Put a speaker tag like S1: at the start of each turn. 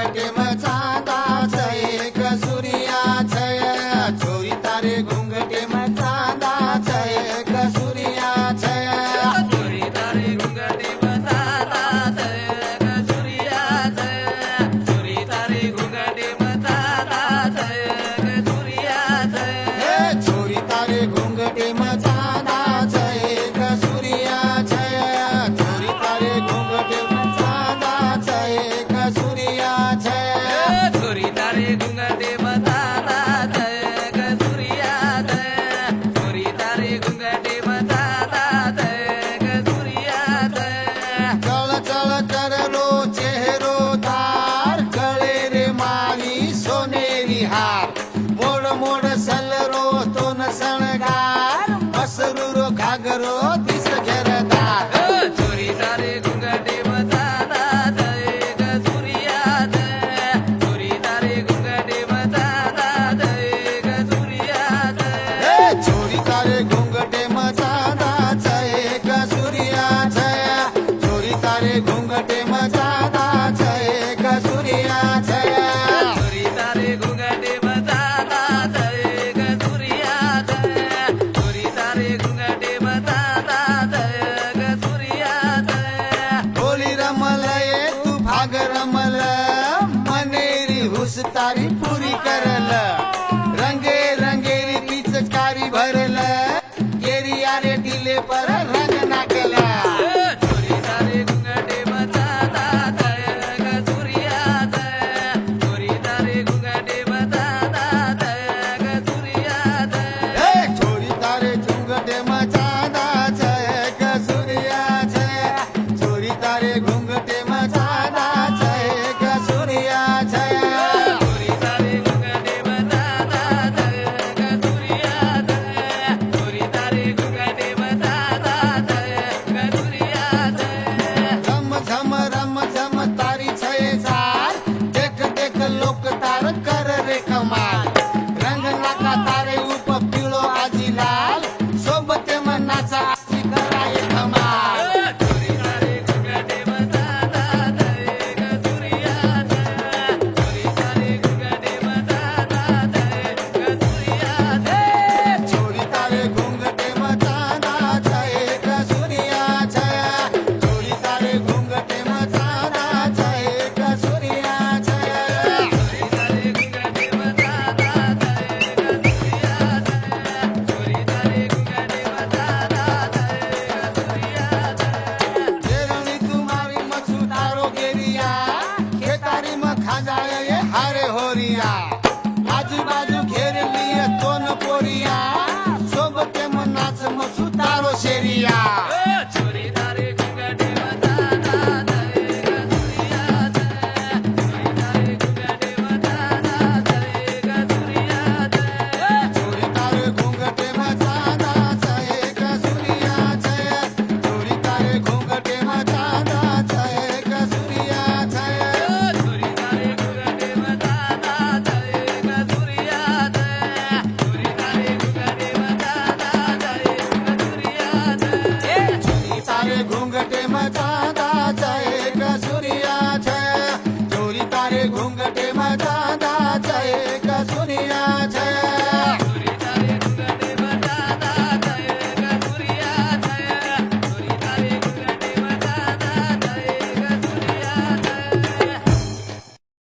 S1: घुंगटे मचांदाच एक सूर्याछय चोरी तारे घुंगटे मचांदाच एक सूर्याछय
S2: चोरी तारे घुंगटे मचांदाच एक सूर्याछय चोरी तारे घुंगटे मचांदाच एक सूर्याछय
S1: चोरी तारे घुंगटे मचांदाच एक सूर्याछय चोरी तारे घुंगटे मचांदाच एक सूर्याछय
S2: चोरी तारे घुंगटे मचांदाच एक सूर्याछय चोरी तारे घुंगटे मचांदाच एक सूर्याछय
S1: चल चल चरलो चेहरो तार गळे रे माली सोनेरी हार मोड मोड सलरो तोन सणगार मसरूरो घागरो दिस घेरदार
S2: चोरी तारे घुंगटे मचांदाच एक सूर्याछय चोरी तारे घुंगटे मचांदाच एक सूर्याछय
S1: चोरी तारे घुंगटे मचांदाच एक सूर्याछय चोरी तारे घुंगटे मचांदाच एक सूर्याछय
S2: चोरी तारे घुंगटे मचांदाच एक सूर्याछय चोरी तारे घुंगटे मचांदाच एक सूर्याछय
S1: होली रमलय तू भाग रमल मनेरी हुस तारी पुरी करल रंगे रंगेरी पिचकारी भरल गेरिया रे टिले पर रंग नाकला
S2: चोरी तारे घुंगटे मचांदाच एक सूर्याछय चोरी तारे घुंगटे मचांदाच एक सूर्याछय
S1: चोरी तारे घुंगटे मचांदाच एक सूर्याछय चोरी तारे घुंगटे मचांदाच एक सूर्याछय
S2: चोरी तारे घुंगटे मचांदाच एक सूर्याछय चोरी तारे घुंगटे मचांदाच एक सूर्याछय
S1: झम झम रम झम तारी छय चार देख देख लोक तार कर रे कमाल रंग नाका तारे उप पिळो आजी लाल सोबते मनाचा आजी कराय धमाल
S2: चोरी तारे घुंगटे मचांदाच एक सूर्याछय चोरी तारे घुंगटे मचांदाच एक सूर्याछय
S1: चोरी तारे घुंगटे मचांदाच एक सूर्याछय चोरी तारे घुंगटे मचांदाच एक सूर्याछय
S2: चोरी तारे घुंगटे मचांदाच एक सूर्याछय चोरी तारे घुंगटे मचांदाच एक सूर्याछय
S1: जेरणी तुम्हारी मछू तारो गेरिया खेतारी में खा जाए ये हारे होरिया आजू बाजू घेर लिए तोन पोरिया सोबते मनाच मछू तारो शेरिया
S2: चोरी तारे घुंगटे मचांदाच एक सूर्याछय चोरी तारे घुंगटे मचांदाच एक सूर्याछय
S1: चोरी तारे घुंगटे मचांदाच एक सूर्याछय चोरी तारे घुंगटे मचांदाच एक सूर्याछय
S2: चोरी तारे घुंगटे मचांदाच एक सूर्याछय चोरी तारे घुंगटे मचांदाच एक सूर्याछय
S1: चोरी तारे घुंगटे मचांदाच एक सूर्याछय चोरी तारे घुंगटे मचांदाच